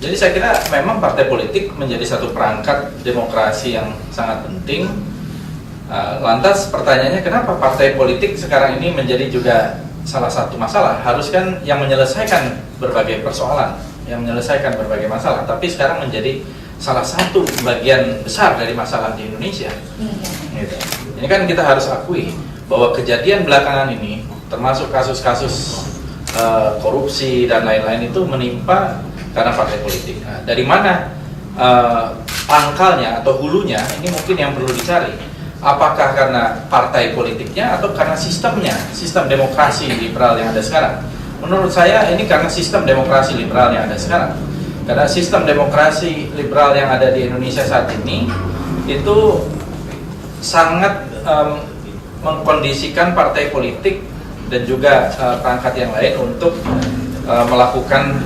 Jadi saya kira memang partai politik menjadi satu perangkat demokrasi yang sangat penting. Lantas pertanyaannya, kenapa partai politik sekarang ini menjadi juga salah satu masalah? Harus kan yang menyelesaikan berbagai persoalan, yang menyelesaikan berbagai masalah, tapi sekarang menjadi salah satu bagian besar dari masalah di Indonesia. Gitu. Ini kan kita harus akui bahwa kejadian belakangan ini, termasuk kasus-kasus korupsi dan lain-lain itu menimpa karena partai politik. Nah, dari mana pangkalnya atau hulunya, ini mungkin yang perlu dicari. Apakah karena partai politiknya atau karena sistemnya, sistem demokrasi liberal yang ada sekarang? Menurut saya ini karena sistem demokrasi liberal yang ada sekarang. Karena sistem demokrasi liberal yang ada di Indonesia saat ini itu sangat mengkondisikan partai politik dan juga perangkat yang lain untuk melakukan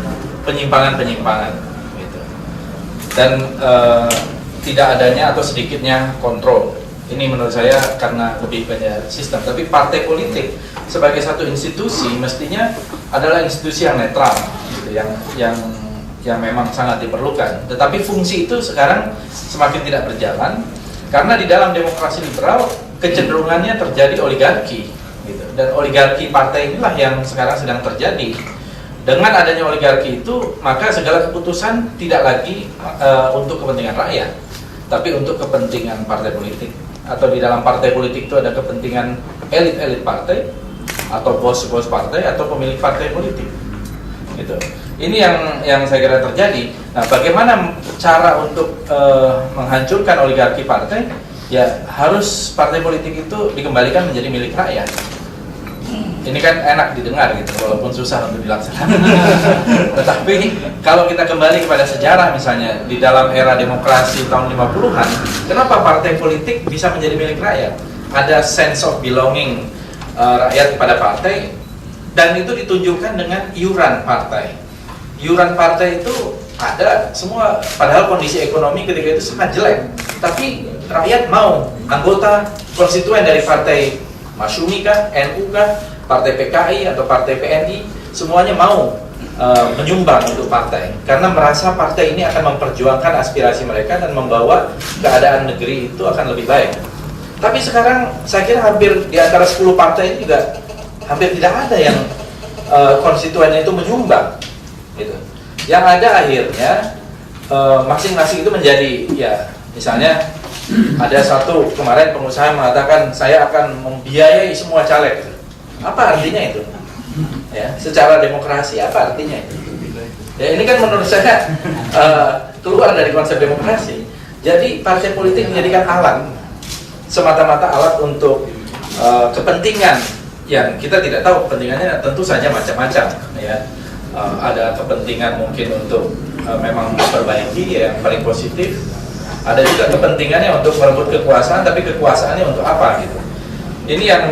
penyimpangan-penyimpangan gitu. Dan tidak adanya atau sedikitnya kontrol. Ini menurut saya karena lebih banyak sistem. Tapi partai politik sebagai satu institusi mestinya adalah institusi yang netral gitu, yang memang sangat diperlukan. Tetapi fungsi itu sekarang semakin tidak berjalan karena di dalam demokrasi liberal kecenderungannya terjadi oligarki gitu. Dan oligarki partai inilah yang sekarang sedang terjadi. Dengan adanya oligarki itu, maka segala keputusan tidak lagi untuk kepentingan rakyat, tapi untuk kepentingan partai politik. Atau di dalam partai politik itu ada kepentingan elit-elit partai, atau bos-bos partai, atau pemilik partai politik. Gitu. Ini yang saya kira terjadi. Nah, bagaimana cara untuk menghancurkan oligarki partai? Ya, harus partai politik itu dikembalikan menjadi milik rakyat. Ini kan enak didengar gitu, walaupun susah untuk dilaksanakan. Tetapi kalau kita kembali kepada sejarah misalnya, di dalam era demokrasi tahun 50-an, kenapa partai politik bisa menjadi milik rakyat? Ada sense of belonging rakyat kepada partai, dan itu ditunjukkan dengan iuran partai. Iuran partai itu ada semua, padahal kondisi ekonomi ketika itu sangat jelek. Tapi rakyat mau, anggota konstituen dari partai Masyumi kah, NU kah, partai PKI atau partai PNI, semuanya mau menyumbang untuk partai karena merasa partai ini akan memperjuangkan aspirasi mereka dan membawa keadaan negeri itu akan lebih baik. Tapi sekarang saya kira hampir di antara 10 partai ini juga hampir tidak ada yang konstituennya itu menyumbang gitu. Yang ada akhirnya masing-masing itu menjadi, ya misalnya ada satu kemarin pengusaha mengatakan saya akan membiayai semua caleg. Apa artinya itu? Ya, secara demokrasi apa artinya itu? Ya, ini kan menurut saya keluar dari konsep demokrasi. Jadi partai politik menjadikan alat, semata-mata alat untuk kepentingan yang kita tidak tahu kepentingannya, tentu saja macam-macam. Ya, ada kepentingan mungkin untuk memang memperbaiki yang paling positif. Ada juga kepentingannya untuk merebut kekuasaan, tapi kekuasaannya untuk apa gitu? Ini yang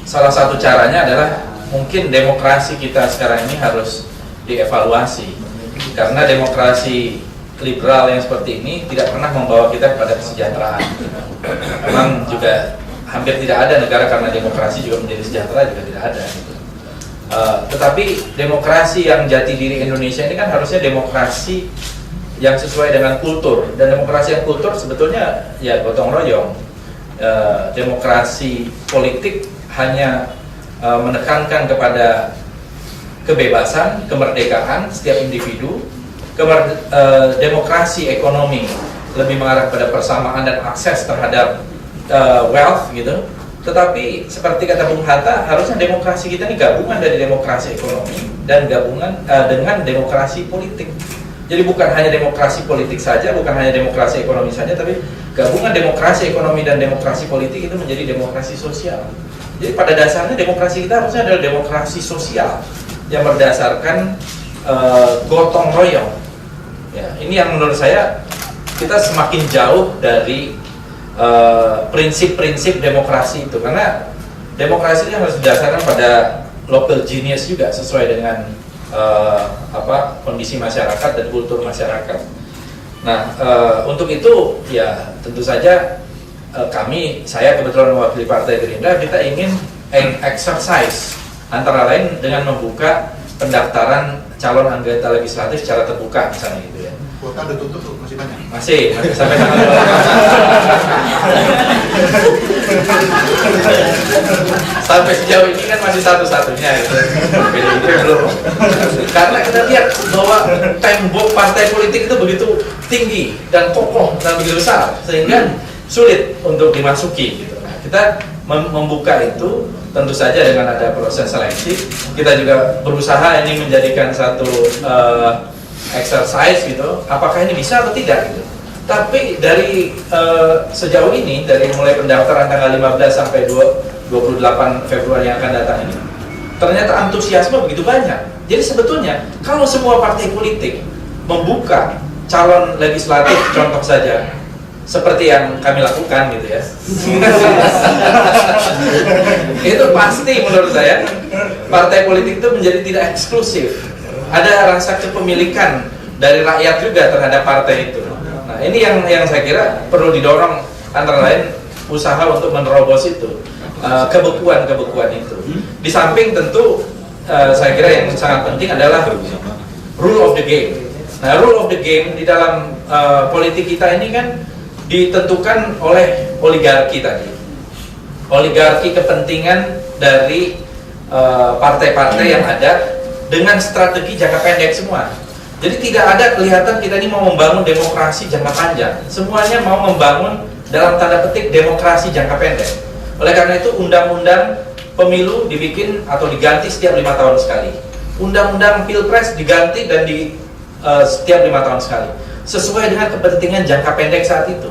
salah satu caranya adalah mungkin demokrasi kita sekarang ini harus dievaluasi, karena demokrasi liberal yang seperti ini tidak pernah membawa kita kepada kesejahteraan. Memang juga hampir tidak ada negara karena demokrasi juga menjadi sejahtera, juga tidak ada gitu. Tetapi demokrasi yang jati diri Indonesia ini kan harusnya demokrasi yang sesuai dengan kultur, dan demokrasi yang kultur sebetulnya ya gotong royong. Demokrasi politik hanya menekankan kepada kebebasan, kemerdekaan setiap individu. Demokrasi ekonomi lebih mengarah pada persamaan dan akses terhadap wealth gitu. Tetapi seperti kata Bung Hatta, harusnya demokrasi kita ini gabungan dari demokrasi ekonomi dan gabungan dengan demokrasi politik. Jadi bukan hanya demokrasi politik saja, bukan hanya demokrasi ekonomi saja, tapi gabungan demokrasi ekonomi dan demokrasi politik itu menjadi demokrasi sosial. Jadi pada dasarnya demokrasi kita harusnya adalah demokrasi sosial yang berdasarkan gotong royong. Ya, ini yang menurut saya kita semakin jauh dari prinsip-prinsip demokrasi itu, karena demokrasi itu harus didasarkan pada local genius juga, sesuai dengan kondisi masyarakat dan kultur masyarakat. Nah, untuk itu ya tentu saja saya kebetulan mewakili Partai Gerindra, kita ingin exercise antara lain dengan membuka pendaftaran calon anggota legislatif secara terbuka misalnya gitu ya. Kuota udah tutup tuh, masih banyak? Masih sampai tanggal 12. Sampai sejauh ini kan masih satu-satunya gitu. PDIP belum. Karena kita lihat bahwa tembok partai politik itu begitu tinggi dan kokoh dan begitu besar sehingga sulit untuk dimasuki gitu. Nah, kita membuka itu tentu saja dengan ada proses seleksi. Kita juga berusaha ini menjadikan satu exercise gitu, apakah ini bisa atau tidak gitu. Tapi dari sejauh ini, dari mulai pendaftaran tanggal 15 sampai 28 Februari yang akan datang ini, ternyata antusiasme begitu banyak. Jadi sebetulnya kalau semua partai politik membuka calon legislatif, contoh saja seperti yang kami lakukan gitu ya, itu pasti menurut saya partai politik itu menjadi tidak eksklusif. Ada rasa kepemilikan dari rakyat juga terhadap partai itu. Nah, ini yang saya kira perlu didorong, antara lain usaha untuk menerobos itu, kebekuan itu. Di samping tentu saya kira yang sangat penting adalah rule of the game. Nah, rule of the game di dalam politik kita ini kan ditentukan oleh oligarki tadi. Oligarki kepentingan dari partai-partai yang ada dengan strategi jangka pendek semua. Jadi tidak ada kelihatan kita ini mau membangun demokrasi jangka panjang. Semuanya mau membangun dalam tanda petik demokrasi jangka pendek. Oleh karena itu undang-undang pemilu dibikin atau diganti setiap 5 tahun sekali. Undang-undang pilpres diganti dan setiap 5 tahun sekali. Sesuai dengan kepentingan jangka pendek saat itu.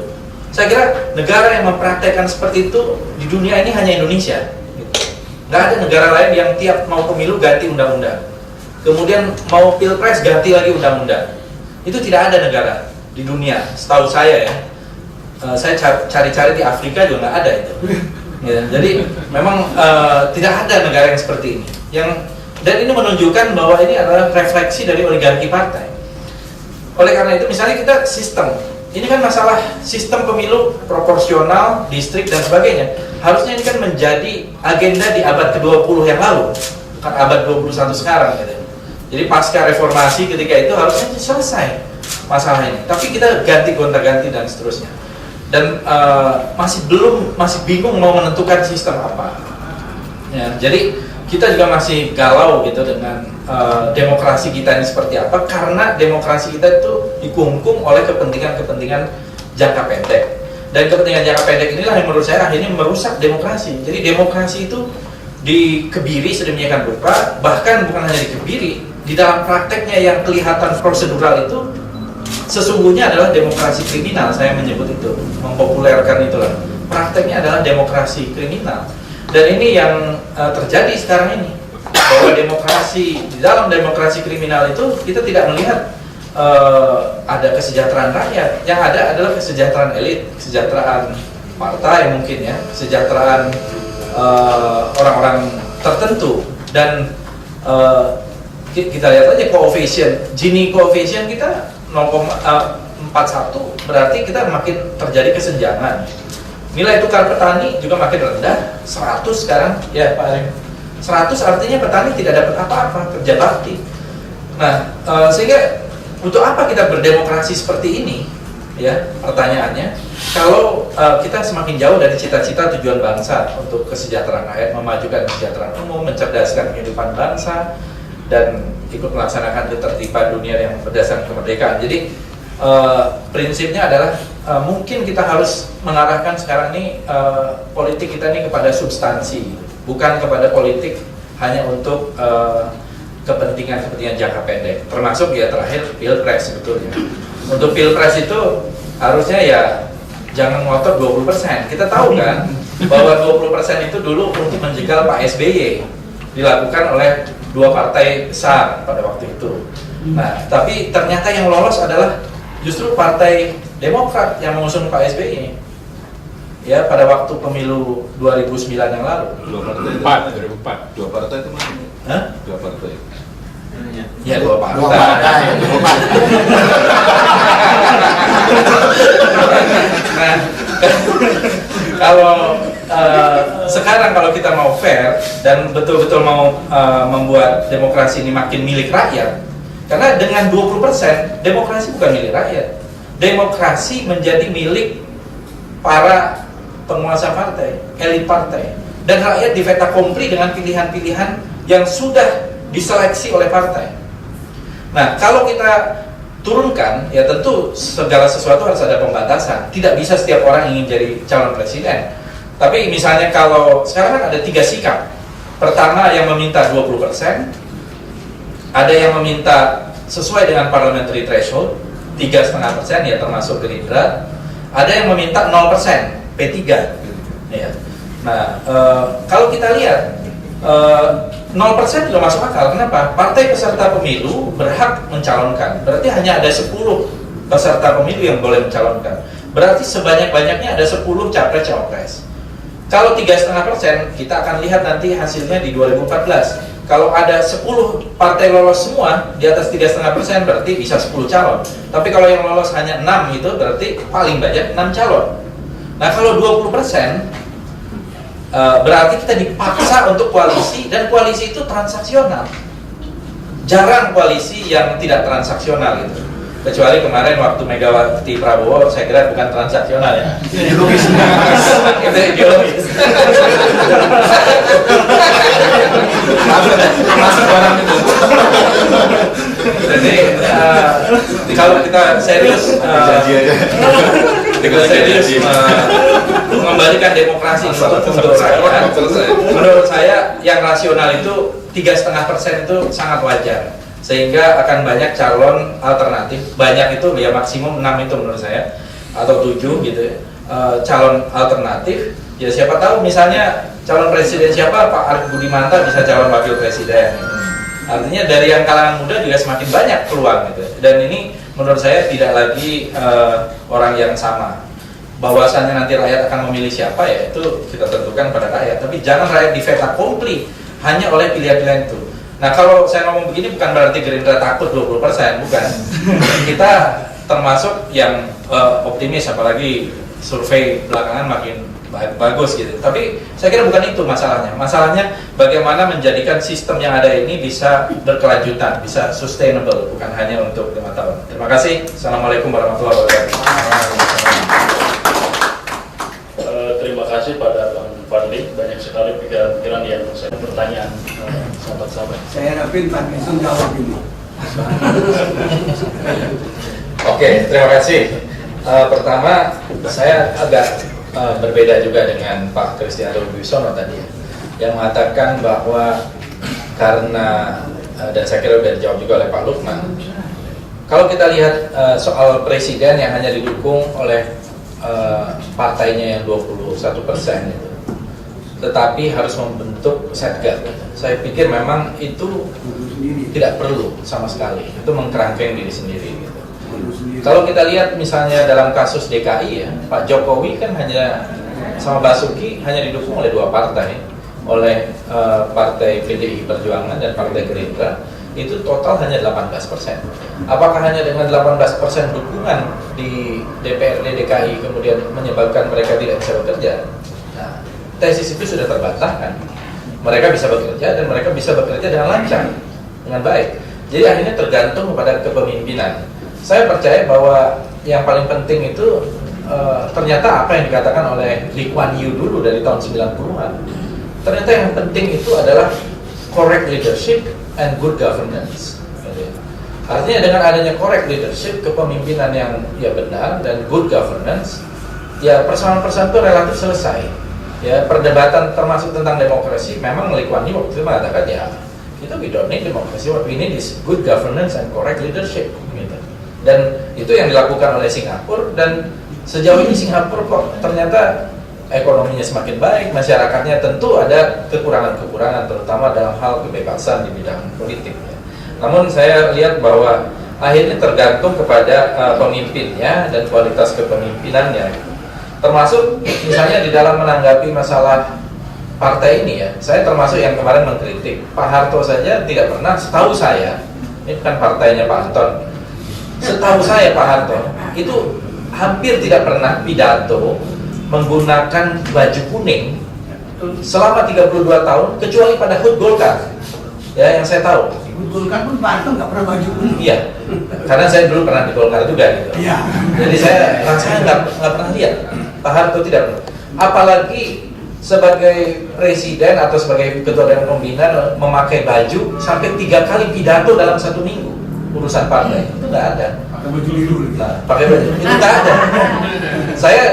Saya kira negara yang mempraktekkan seperti itu di dunia ini hanya Indonesia. Nggak ada negara lain yang tiap mau pemilu ganti undang-undang. Kemudian mau pilpres ganti lagi undang-undang. Itu tidak ada negara di dunia, setahu saya ya. Saya cari-cari di Afrika juga nggak ada itu. Ya, jadi memang tidak ada negara yang seperti ini. Dan ini menunjukkan bahwa ini adalah refleksi dari oligarki partai. Oleh karena itu, misalnya kita sistem, ini kan masalah sistem pemilu proporsional, distrik dan sebagainya. Harusnya ini kan menjadi agenda di abad ke-20 yang lalu, bukan abad 21 sekarang gitu. Jadi pasca reformasi ketika itu harusnya selesai masalah ini. Tapi kita ganti gonta-ganti dan seterusnya. Dan masih bingung mau menentukan sistem apa. Ya, jadi kita juga masih galau gitu dengan demokrasi kita ini seperti apa, karena demokrasi kita itu dikungkung oleh kepentingan-kepentingan jangka pendek. Dan kepentingan jangka pendek inilah yang menurut saya akhirnya merusak demokrasi. Jadi demokrasi itu dikebiri sedemikian rupa, bahkan bukan hanya dikebiri, di dalam prakteknya yang kelihatan prosedural itu sesungguhnya adalah demokrasi kriminal. Saya menyebut itu, mempopulerkan itulah. Prakteknya adalah demokrasi kriminal. Dan ini yang terjadi sekarang ini, bahwa demokrasi, di dalam demokrasi kriminal itu kita tidak melihat ada kesejahteraan rakyat. Yang ada adalah kesejahteraan elit, kesejahteraan partai mungkin ya, kesejahteraan orang-orang tertentu. Dan kita lihat aja Gini coefficient kita 0,41, berarti kita makin terjadi kesenjangan. Nilai tukar petani juga makin rendah, 100 sekarang ya Pak Arif. 100 artinya petani tidak dapat apa-apa, kerja bakti. Nah, sehingga untuk apa kita berdemokrasi seperti ini? Ya, pertanyaannya, kalau kita semakin jauh dari cita-cita tujuan bangsa untuk kesejahteraan rakyat, memajukan kesejahteraan umum, mencerdaskan kehidupan bangsa, dan ikut melaksanakan ketertiban dunia yang berdasarkan kemerdekaan. Jadi prinsipnya adalah mungkin kita harus mengarahkan sekarang ini politik kita ini kepada substansi, bukan kepada politik hanya untuk kepentingan-kepentingan jangka pendek. Termasuk ya terakhir pilpres sebetulnya. Untuk pilpres itu harusnya ya jangan ngotot 20%. Kita tahu kan bahwa 20% itu dulu untuk menjegal Pak SBY dilakukan oleh dua partai besar pada waktu itu. Nah, tapi ternyata yang lolos adalah justru Partai Demokrat yang mengusung Pak SBY. Ya, pada waktu pemilu 2009 yang lalu. 2004. Dua partai itu mana? Hah? Dua partai. Ya, dua partai. Nah, kalau sekarang kalau kita mau fair dan betul-betul mau membuat demokrasi ini makin milik rakyat, Karena dengan 20% demokrasi bukan milik rakyat. Demokrasi menjadi milik para penguasa partai, elit partai, dan rakyat di fait accompli dengan pilihan-pilihan yang sudah diseleksi oleh partai. Nah, kalau kita turunkan, ya tentu segala sesuatu harus ada pembatasan. Tidak bisa setiap orang ingin jadi calon presiden. Tapi misalnya kalau sekarang kan ada 3 sikap. Pertama yang meminta 20%, ada yang meminta sesuai dengan parliamentary threshold 3,5% ya termasuk Gerindra, ada yang meminta 0% P3 ya. Nah, kalau kita lihat 0% juga masuk akal. Kenapa? Partai peserta pemilu berhak mencalonkan. Berarti hanya ada 10 peserta pemilu yang boleh mencalonkan. Berarti sebanyak-banyaknya ada 10 capres-cawapres. Kalau 3,5%, kita akan lihat nanti hasilnya di 2014. Kalau ada 10 partai lolos semua di atas 3,5%, berarti bisa 10 calon. Tapi kalau yang lolos hanya 6 itu berarti paling banyak 6 calon. Nah, kalau 20%, berarti kita dipaksa untuk koalisi, dan koalisi itu transaksional. Jarang koalisi yang tidak transaksional gitu. Kecuali kemarin waktu Megawati Prabowo, saya kira bukan transaksional ya. Ideologis. Itu ideologis. Masuk barang itu. Jadi kalau kita serius, mengembalikan demokrasi untuk rakyat, menurut saya yang rasional itu 3,5% itu sangat wajar, sehingga akan banyak calon alternatif. Banyak itu ya maksimum 6 itu menurut saya, atau 7 gitu ya, calon alternatif. Ya siapa tahu misalnya calon presiden siapa, Pak Arief Budimanta bisa calon wakil presiden. Artinya dari yang kalangan muda juga semakin banyak peluang gitu. Dan ini menurut saya tidak lagi orang yang sama. Bahwasannya nanti rakyat akan memilih siapa, ya itu kita tentukan pada rakyat. Tapi jangan rakyat di fait accompli hanya oleh pilihan-pilihan itu. Nah, kalau saya ngomong begini bukan berarti Gerindra takut 20%, bukan. Kita termasuk yang optimis, apalagi survei belakangan makin bagus gitu. Tapi saya kira bukan itu masalahnya. Masalahnya bagaimana menjadikan sistem yang ada ini bisa berkelanjutan, bisa sustainable, bukan hanya untuk 5 tahun. Terima kasih. Assalamualaikum warahmatullahi wabarakatuh. Terima kasih pada Bang Fadli, banyak sekali pikiran-pikiran yang saya pertanyaan sahabat-sahabat. Saya harapin Pak Nelson jawab ini. Oke, terima kasih. Pertama, saya agak berbeda juga dengan Pak Kristianto Wibisono tadi, yang mengatakan bahwa karena, dan saya kira sudah dijawab juga oleh Pak Lukman, kalau kita lihat soal presiden yang hanya didukung oleh partainya yang 21% itu, tetapi harus membentuk setgap. Saya pikir memang itu tidak perlu sama sekali. Itu mengkerangkeng diri sendiri gitu. Kalau kita lihat misalnya dalam kasus DKI ya, Pak Jokowi kan hanya sama Basuki hanya didukung oleh 2 partai, oleh Partai PDI Perjuangan dan Partai Gerindra. Itu total hanya 18%. Apakah hanya dengan 18% dukungan di DPRD DKI kemudian menyebabkan mereka tidak bisa bekerja? Nah, tesis itu sudah terbantahkan. Mereka bisa bekerja dan mereka bisa bekerja dengan lancar, dengan baik. Jadi akhirnya tergantung kepada kepemimpinan. Saya percaya bahwa yang paling penting itu ternyata apa yang dikatakan oleh Lee Kuan Yew dulu dari tahun 90-an. Ternyata yang penting itu adalah correct leadership and good governance. Artinya dengan adanya correct leadership, kepemimpinan yang ya benar, dan good governance, ya persoalan-persoalan itu relatif selesai. Ya, perdebatan termasuk tentang demokrasi, memang Lee Kuan Yew waktu itu mengatakan ya kita we don't need demokrasi, what we need is good governance and correct leadership gitu. Dan itu yang dilakukan oleh Singapura, dan sejauh ini Singapura kok ternyata ekonominya semakin baik, masyarakatnya tentu ada kekurangan-kekurangan, terutama dalam hal kebebasan di bidang politik. Ya. Namun saya lihat bahwa akhirnya tergantung kepada pemimpinnya dan kualitas kepemimpinannya. Termasuk misalnya di dalam menanggapi masalah partai ini ya, saya termasuk yang kemarin mengkritik Pak Harto saja tidak pernah, setahu saya, ini bukan partainya Pak Anton, setahu saya Pak Harto itu hampir tidak pernah pidato menggunakan baju kuning selama 32 tahun kecuali pada HUT Golkar ya, yang saya tahu. ikut Golkar pun Pak Harto nggak pernah maju. Iya, karena saya dulu pernah di Golkar juga gitu. Iya. Jadi saya rasanya nggak pernah lihat Pak Harto tidak pernah. Apalagi sebagai presiden atau sebagai ketua Dewan Pembina memakai baju sampai 3 kali pidato dalam 1 minggu urusan partai itu nggak ada. Pakai baju biru. Nah, pakai baju itu nggak ada. Saya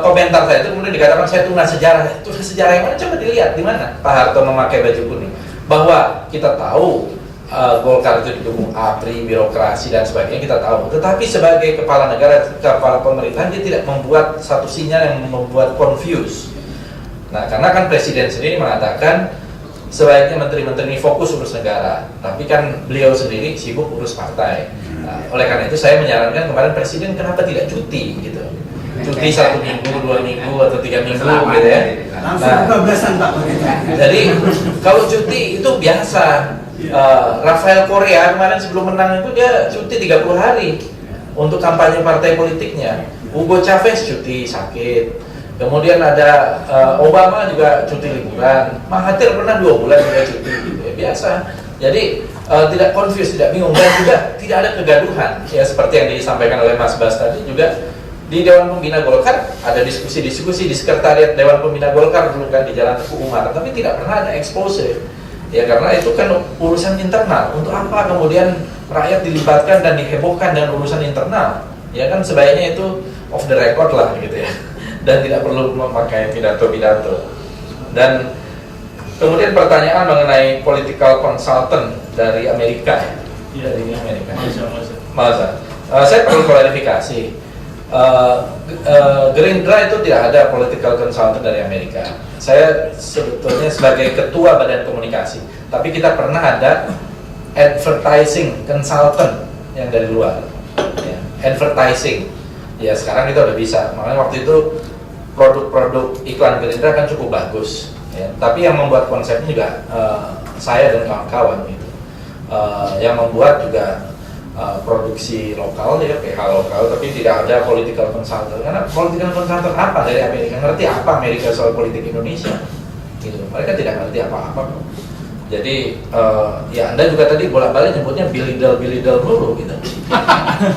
komentar saya itu kemudian dikatakan saya tunas sejarah. Tunas sejarah yang mana? Coba dilihat di mana Pak Harto memakai baju kuning. Bahwa kita tahu Golkar itu didukung APRI, birokrasi dan sebagainya kita tahu. Tetapi sebagai kepala negara, kepala pemerintahan dia tidak membuat satu sinyal yang membuat confuse. Nah, karena kan presiden sendiri mengatakan sebaiknya menteri-menteri ini fokus urus negara, tapi kan beliau sendiri sibuk urus partai. Nah, oleh karena itu saya menyarankan kemarin presiden kenapa tidak cuti gitu, cuti 1 minggu, 2 minggu atau 3 minggu gitu ya. Langsung kebablasan Pak begitu. Jadi kalau cuti itu biasa. Rafael Correa kemarin sebelum menang itu dia cuti 30 hari untuk kampanye partai politiknya. Hugo Chavez cuti sakit. Kemudian ada Obama juga cuti liburan. Mahathir pernah 2 bulan juga cuti gitu ya, biasa. Jadi tidak confused, tidak bingung dan juga tidak ada kegaduhan ya seperti yang disampaikan oleh Mas Bas tadi juga di Dewan Pembina Golkar ada diskusi-diskusi di sekretariat Dewan Pembina Golkar dulu kan di Jalan Teguh Umar, tapi tidak pernah ada expose ya karena itu kan urusan internal. Untuk apa kemudian rakyat dilibatkan dan dihebohkan dengan urusan internal ya kan sebaiknya itu off the record lah gitu ya dan tidak perlu memakai pidato-pidato. Dan kemudian pertanyaan mengenai political consultant dari Amerika ya, dari Amerika. Masa? Saya perlu klarifikasi. Gerindra itu tidak ada political consultant dari Amerika. Saya sebetulnya sebagai ketua badan komunikasi, tapi kita pernah ada advertising consultant yang dari luar. Ya, advertising. Ya sekarang kita udah bisa. Makanya waktu itu produk-produk iklan Gerindra kan cukup bagus. Ya, tapi yang membuat konsepnya juga saya dan kawan-kawan gitu. Yang membuat juga produksi lokal ya, PH lokal, tapi tidak ada political consultant. Karena political consultant apa dari Amerika? Ngerti apa Amerika soal politik Indonesia? Gitu. Mereka tidak ngerti apa-apa. Jadi ya Anda juga tadi bolak-balik nyebutnya Bill-Lidl dulu gitu.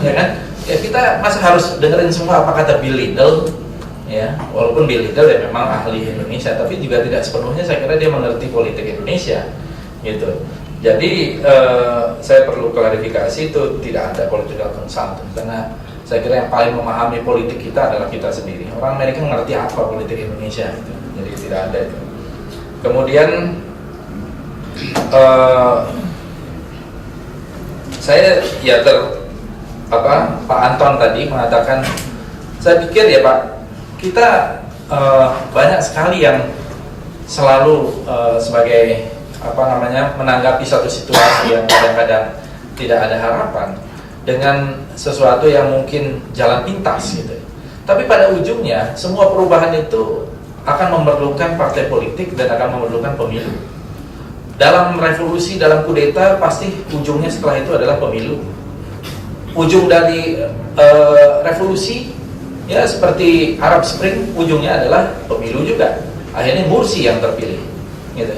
Ya kan? Ya kita masa harus dengerin semua apa kata Bill-Lidl? Ya, walaupun Bill-Lidl ya memang ahli Indonesia, tapi juga tidak sepenuhnya saya kira dia mengerti politik Indonesia. Gitu. Jadi saya perlu klarifikasi itu tidak ada political consultant karena saya kira yang paling memahami politik kita adalah kita sendiri. Orang Amerika ngerti apa politik Indonesia gitu. Jadi tidak ada itu. Kemudian saya ya Pak Anton tadi mengatakan, saya pikir ya Pak, kita banyak sekali yang selalu sebagai menanggapi satu situasi yang kadang-kadang tidak ada harapan dengan sesuatu yang mungkin jalan pintas gitu. Tapi pada ujungnya semua perubahan itu akan memerlukan partai politik dan akan memerlukan pemilu. Dalam revolusi, dalam kudeta pasti ujungnya setelah itu adalah pemilu. Ujung dari revolusi ya seperti Arab Spring ujungnya adalah pemilu juga. Akhirnya Mursi yang terpilih gitu.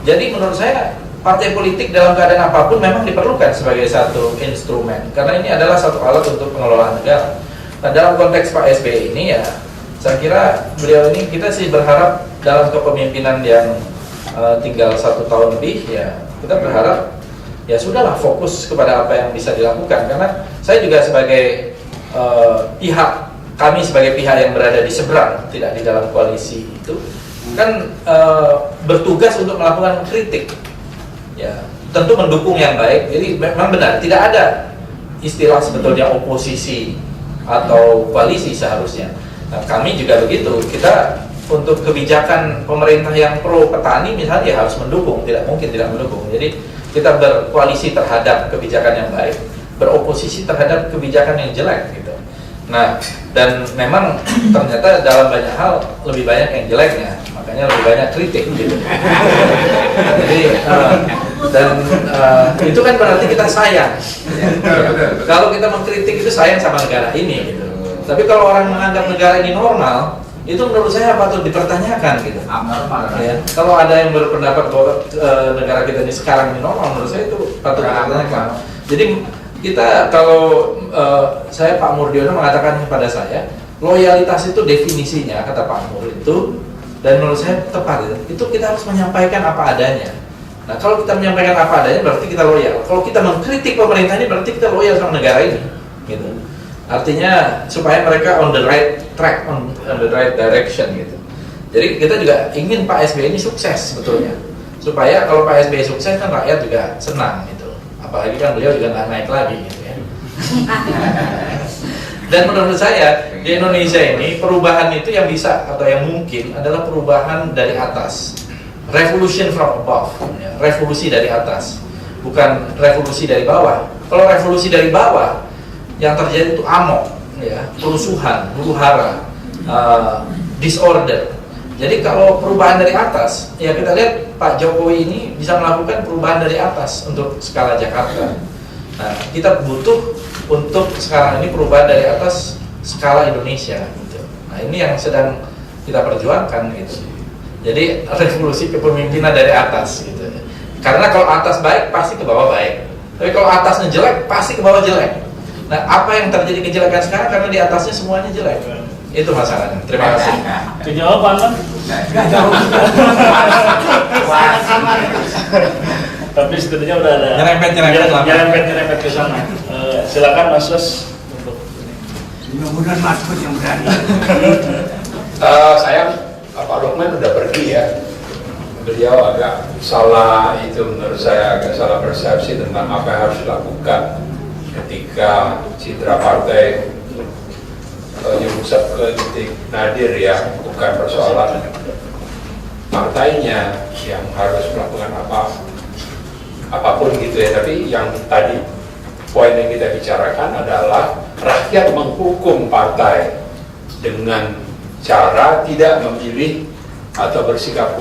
Jadi menurut saya partai politik dalam keadaan apapun memang diperlukan sebagai satu instrumen karena ini adalah satu alat untuk pengelolaan negara. Nah dalam konteks Pak SBY ini ya saya kira beliau ini kita sih berharap dalam kepemimpinan yang tinggal 1 tahun lebih ya kita berharap ya sudahlah fokus kepada apa yang bisa dilakukan karena saya juga sebagai kami sebagai pihak yang berada di seberang tidak di dalam koalisi itu kan bertugas untuk melakukan kritik ya tentu mendukung yang baik. Jadi memang benar tidak ada istilah sebetulnya oposisi atau koalisi seharusnya. Nah, kami juga begitu, kita untuk kebijakan pemerintah yang pro petani misalnya ya harus mendukung, tidak mungkin tidak mendukung. Jadi kita berkoalisi terhadap kebijakan yang baik, beroposisi terhadap kebijakan yang jelek gitu. Nah, dan memang ternyata dalam banyak hal lebih banyak yang jeleknya, makanya lebih banyak kritik gitu. Jadi itu kan berarti kita sayang. Kalau kita mengkritik itu sayang sama negara ini gitu. Tapi kalau orang menganggap negara ini normal, itu menurut saya patut dipertanyakan gitu. Ya, kalau ada yang berpendapat bahwa negara kita ini sekarang ini normal, menurut saya itu patut dipertanyakan. Jadi kita kalau saya Pak Murdiono mengatakan kepada saya, loyalitas itu definisinya kata Pak Mur itu, dan menurut saya tepat itu kita harus menyampaikan apa adanya. Nah kalau kita menyampaikan apa adanya berarti kita loyal. Kalau kita mengkritik pemerintah ini berarti kita loyal sama negara ini, gitu. Artinya supaya mereka on the right track, on the right direction gitu. Jadi kita juga ingin Pak SBY ini sukses sebetulnya. Supaya kalau Pak SBY sukses kan rakyat juga senang gitu. Apalagi kan beliau juga nggak naik lagi gitu ya. Dan menurut saya di Indonesia ini perubahan itu yang bisa atau yang mungkin adalah perubahan dari atas. Revolution from above, ya. Revolusi dari atas, bukan revolusi dari bawah. Kalau revolusi dari bawah yang terjadi itu amok, ya, kerusuhan, huru-hara, disorder. Jadi kalau perubahan dari atas, ya kita lihat Pak Jokowi ini bisa melakukan perubahan dari atas untuk skala Jakarta. Nah, kita butuh untuk sekarang ini perubahan dari atas skala Indonesia. Gitu. Nah, ini yang sedang kita perjuangkan gitu. Jadi revolusi kepemimpinan dari atas gitu. Karena kalau atas baik pasti ke bawah baik. Tapi kalau atasnya jelek pasti ke bawah jelek. Nah, apa yang terjadi kejelekan sekarang karena di atasnya semuanya jelek. Itu masalahnya. Terima kasih. Dijawab Pak. Nggak jauh. Tapi setidaknya udah ada Nyerempet ke sana. Silakan Mas Yos untuk Mudah-mudahan Mas Bud yang berani. Saya Pak Lukman udah pergi ya. Beliau agak salah, itu menurut saya agak salah persepsi tentang apa yang harus dilakukan ketika citra partai nyungsep ke titik nadir ya, bukan persoalan partainya yang harus melakukan apapun gitu ya. Tapi yang tadi poin yang kita bicarakan adalah rakyat menghukum partai dengan cara tidak memilih atau bersikap